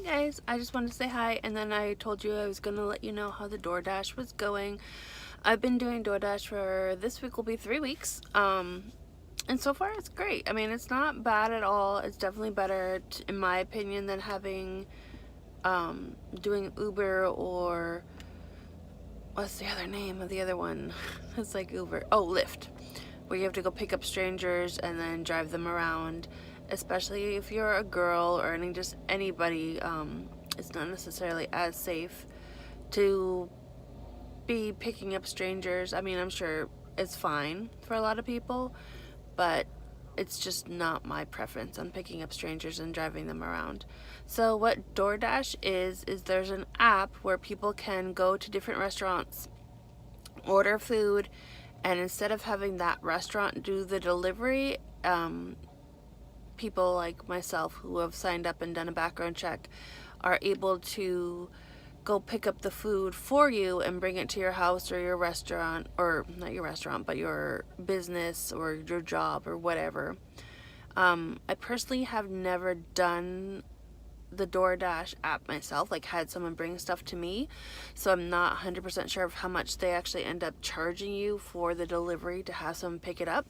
Hi guys, I just wanted to say hi, and then I told you I was going to let you know how the DoorDash was going. I've been doing DoorDash for this week will be 3 weeks, and so far it's great. I mean, it's not bad at all. It's definitely better, in my opinion, than having, doing Uber or, what's the other name of the other one? It's like Uber. Oh, Lyft, where you have to go pick up strangers and then drive them around. Especially if you're a girl or just anybody, it's not necessarily as safe to be picking up strangers. I mean, I'm sure it's fine for a lot of people, but it's just not my preference on picking up strangers and driving them around. So what DoorDash is there's an app where people can go to different restaurants, order food, and instead of having that restaurant do the delivery, people like myself who have signed up and done a background check are able to go pick up the food for you and bring it to your house or your restaurant, or not your restaurant, but your business or your job or whatever. I personally have never done the DoorDash app myself, like had someone bring stuff to me, so I'm not 100% sure of how much they actually end up charging you for the delivery to have someone pick it up.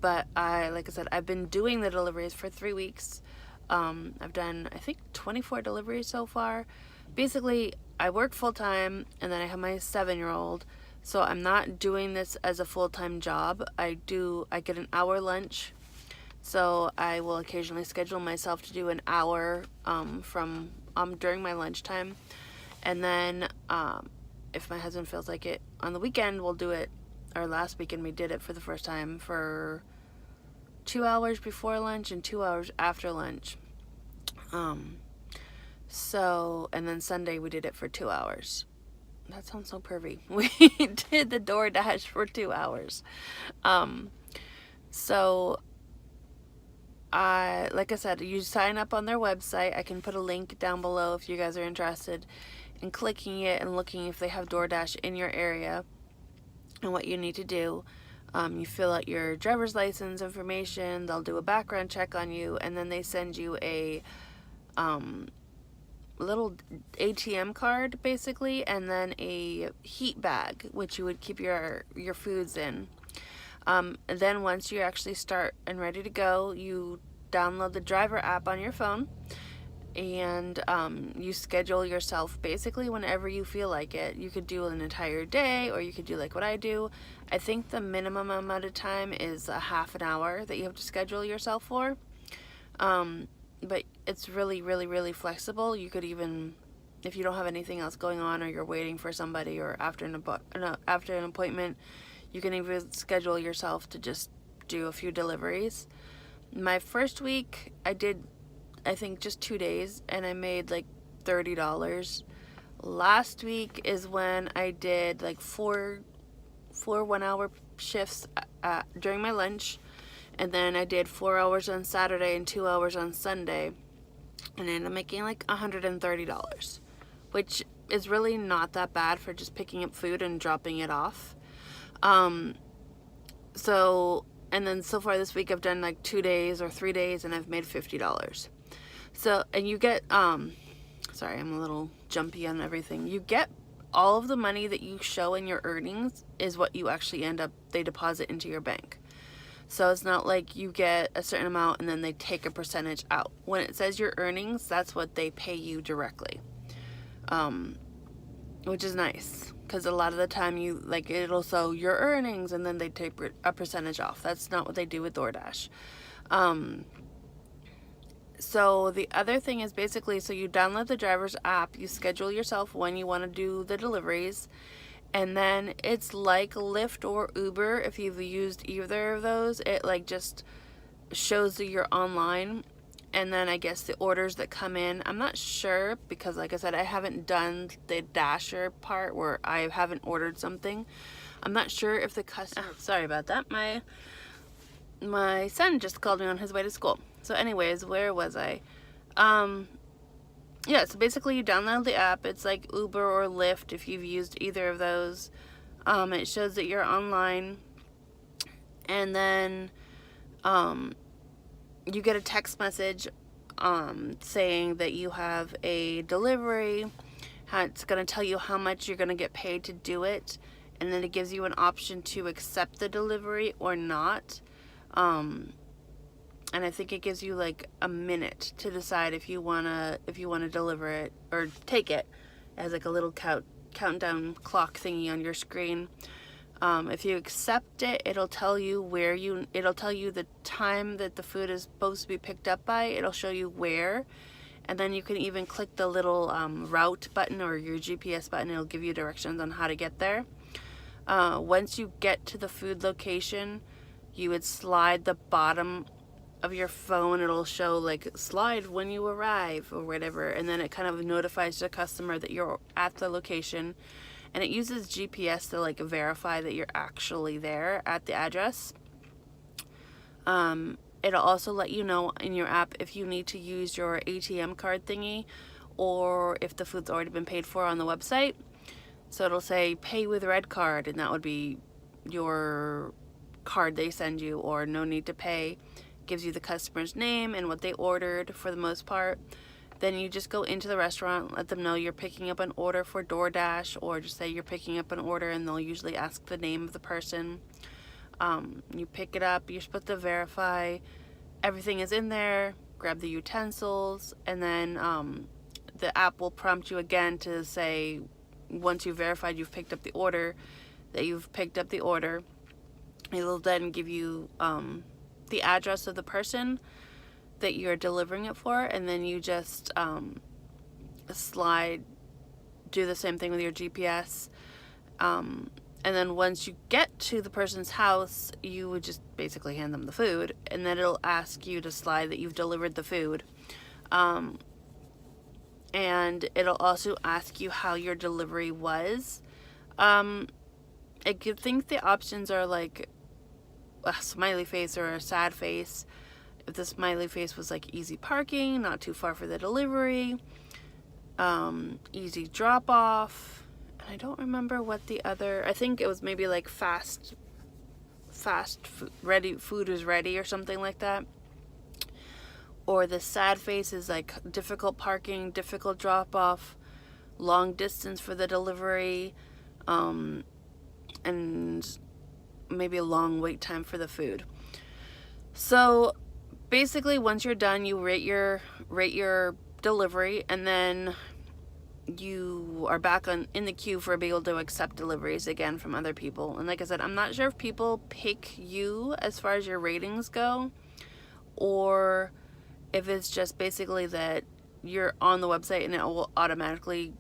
But like I said, I've been doing the deliveries for 3 weeks. I've done, I think, 24 deliveries so far. Basically, I work full-time, and then I have my 7-year-old, so I'm not doing this as a full-time job. I get an hour lunch, so I will occasionally schedule myself to do an hour during my lunchtime. And then if my husband feels like it on the weekend, we'll do it. Or last weekend we did it for the first time for 2 hours before lunch and 2 hours after lunch. And then Sunday we did it for 2 hours. That sounds so pervy. We did the DoorDash for 2 hours. Like I said, you sign up on their website. I can put a link down below if you guys are interested in clicking it and looking if they have DoorDash in your area. And what you need to do, you fill out your driver's license information, they'll do a background check on you, and then they send you a little ATM card basically, and then a heat bag which you would keep your foods in. Then once you actually start and ready to go, you download the driver app on your phone, and you schedule yourself basically whenever you feel like it. You could do an entire day, or you could do like what I do. I think the minimum amount of time is a half an hour that you have to schedule yourself for. But it's really, really, really flexible. You could even, if you don't have anything else going on, or you're waiting for somebody, or after an appointment, you can even schedule yourself to just do a few deliveries. My first week, I did, I think, just 2 days, and I made like $30. Last week is when I did like four 1-hour shifts during my lunch, and then I did 4 hours on Saturday and 2 hours on Sunday, and I ended up making like $130, which is really not that bad for just picking up food and dropping it off. And then so far this week I've done like 2 days or 3 days, and I've made $50. So, and you get, sorry, I'm a little jumpy on everything. You get all of the money that you show in your earnings is what you actually they deposit into your bank. So it's not like you get a certain amount and then they take a percentage out. When it says your earnings, that's what they pay you directly. Which is nice, because a lot of the time it'll show your earnings and then they take a percentage off. That's not what they do with DoorDash. So the other thing is basically, so you download the driver's app, you schedule yourself when you want to do the deliveries, and then it's like Lyft or Uber. If you've used either of those, it like just shows that you're online, and then I guess the orders that come in, I'm not sure, because like I said, I haven't done the dasher part where I haven't ordered something. I'm not sure if the customer, sorry about that, my son just called me on his way to school. So anyways, where was I? Yeah, so basically you download the app. It's like Uber or Lyft if you've used either of those. It shows that you're online, and then you get a text message saying that you have a delivery. It's going to tell you how much you're going to get paid to do it, and then it gives you an option to accept the delivery or not. And I think it gives you like a minute to decide if you wanna deliver it or take it. It has like a little countdown clock thingy on your screen. If you accept it, it'll tell you the time that the food is supposed to be picked up by. It'll show you where, and then you can even click the little route button or your GPS button. It'll give you directions on how to get there. Once you get to the food location, you would slide the bottom of your phone. It'll show like slide when you arrive or whatever, and then it kind of notifies the customer that you're at the location, and it uses GPS to like verify that you're actually there at the address. It'll also let you know in your app if you need to use your ATM card thingy or if the food's already been paid for on the website. So it'll say pay with red card, and that would be your card they send you, or no need to pay. Gives you the customer's name and what they ordered for the most part. Then you just go into the restaurant, let them know you're picking up an order for DoorDash, or just say you're picking up an order, and they'll usually ask the name of the person. You pick it up, you're supposed to verify everything is in there, grab the utensils, and then the app will prompt you again to say, once you've verified you've picked up the order, that you've picked up the order. It'll then give you the address of the person that you're delivering it for, and then you just do the same thing with your GPS, and then once you get to the person's house, you would just basically hand them the food, and then it'll ask you to slide that you've delivered the food, and it'll also ask you how your delivery was. I think the options are like a smiley face or a sad face. If the smiley face was like easy parking, not too far for the delivery, easy drop off, and I don't remember what the other, I think it was maybe like fast food, food is ready or something like that. Or the sad face is like difficult parking, difficult drop off, long distance for the delivery, and maybe a long wait time for the food. So basically, once you're done, you rate your delivery, and then you are back in the queue for being able to accept deliveries again from other people. And like I said, I'm not sure if people pick you as far as your ratings go, or if it's just basically that you're on the website and it will automatically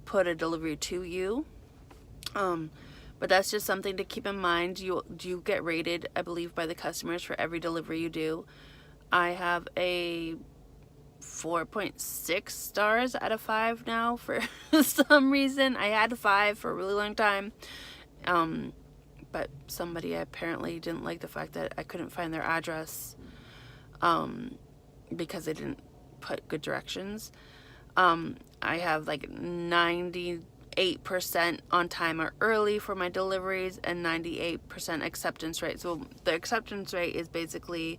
put a delivery to you. But that's just something to keep in mind. You get rated, I believe, by the customers for every delivery you do. I have a 4.6 stars out of 5 now for some reason. I had a 5 for a really long time. But somebody apparently didn't like the fact that I couldn't find their address because they didn't put good directions. I have like 98% on time or early for my deliveries and 98% acceptance rate. So the acceptance rate is basically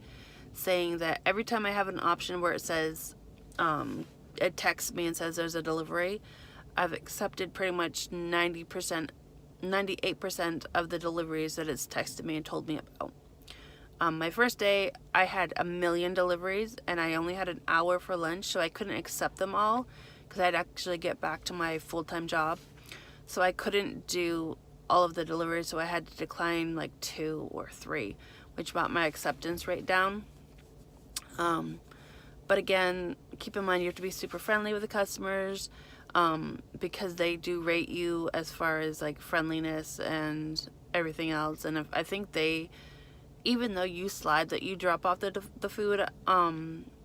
saying that every time I have an option where it says, it texts me and says there's a delivery, I've accepted pretty much 98% of the deliveries that it's texted me and told me about. My first day, I had 1 million deliveries, and I only had an hour for lunch, so I couldn't accept them all because I'd actually get back to my full-time job. So I couldn't do all of the deliveries, so I had to decline like 2 or 3, which brought my acceptance rate down. But again, keep in mind you have to be super friendly with the customers, because they do rate you as far as like friendliness and everything else. And I think they, even though you slide that you drop off the food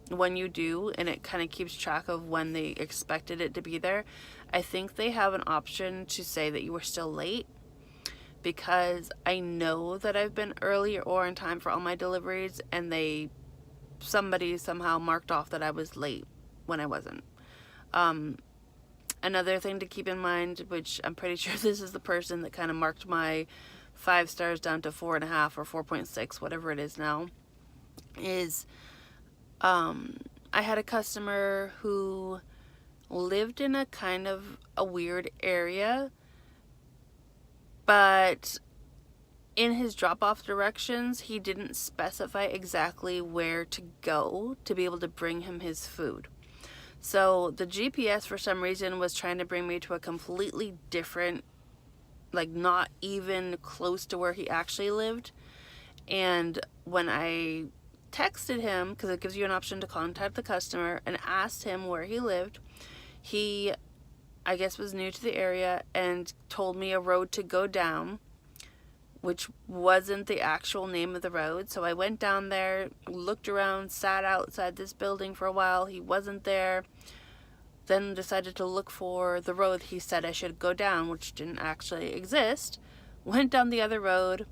when you do, and it kind of keeps track of when they expected it to be there, I think they have an option to say that you were still late, because I know that I've been early or on time for all my deliveries, and somebody somehow marked off that I was late when I wasn't. Another thing to keep in mind, which I'm pretty sure this is the person that kind of marked my 5 stars down to 4.5 or 4.6, whatever it is now, is I had a customer who lived in a kind of a weird area, but in his drop-off directions, he didn't specify exactly where to go to be able to bring him his food. So the GPS for some reason was trying to bring me to a completely different, like not even close to where he actually lived. And when I texted him, because it gives you an option to contact the customer, and asked him where he lived, he, I guess, was new to the area and told me a road to go down, which wasn't the actual name of the road. So I went down there, looked around, sat outside this building for a while. He wasn't there. Then decided to look for the road he said I should go down, which didn't actually exist. Went down the other road.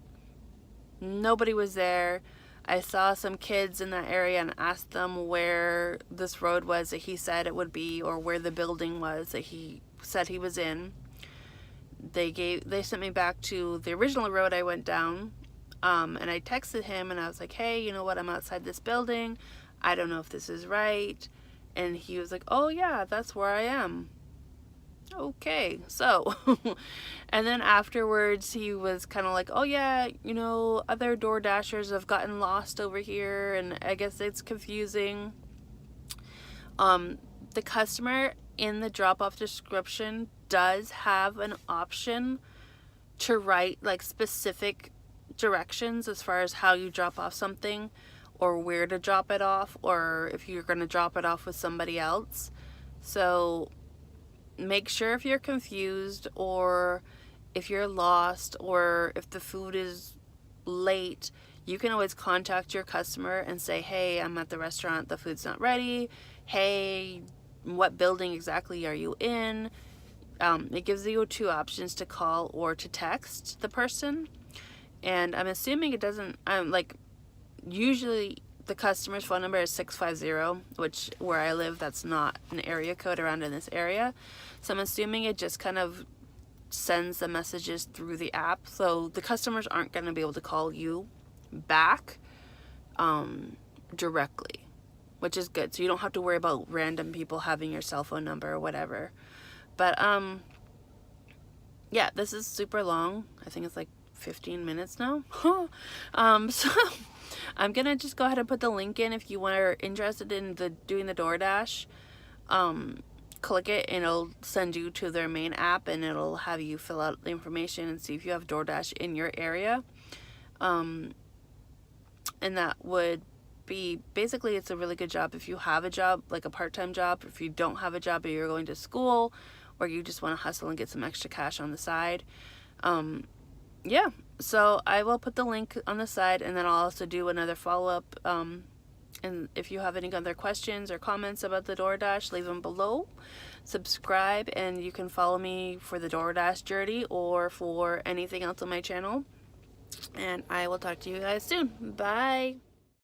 Nobody was there. I saw some kids in that area and asked them where this road was that he said it would be, or where the building was that he said he was in. They sent me back to the original road I went down, and I texted him and I was like, hey, you know what, I'm outside this building, I don't know if this is right. And he was like, oh yeah, that's where I am. Okay, so and then afterwards he was kind of like, oh yeah, you know, other Door Dashers have gotten lost over here and I guess it's confusing. The customer in the drop-off description does have an option to write like specific directions as far as how you drop off something, or where to drop it off, or if you're going to drop it off with somebody else. So make sure if you're confused, or if you're lost, or if the food is late, you can always contact your customer and say, hey, I'm at the restaurant, the food's not ready. Hey, what building exactly are you in? It gives you two options, to call or to text the person. And I'm assuming it doesn't, usually the customer's phone number is 650, which where I live, that's not an area code around in this area. So I'm assuming it just kind of sends the messages through the app. So the customers aren't going to be able to call you back directly, which is good. So you don't have to worry about random people having your cell phone number or whatever. But yeah, this is super long. I think it's like 15 minutes now. So I'm gonna just go ahead and put the link in if you are interested in doing the DoorDash. Click it and it'll send you to their main app, and it'll have you fill out the information and see if you have DoorDash in your area. And that would be basically, it's a really good job if you have a job, like a part-time job. If you don't have a job but you're going to school, or you just want to hustle and get some extra cash on the side. Yeah, so I will put the link on the side, and then I'll also do another follow-up. And if you have any other questions or comments about the DoorDash, leave them below. Subscribe, and you can follow me for the DoorDash journey or for anything else on my channel. And I will talk to you guys soon. Bye.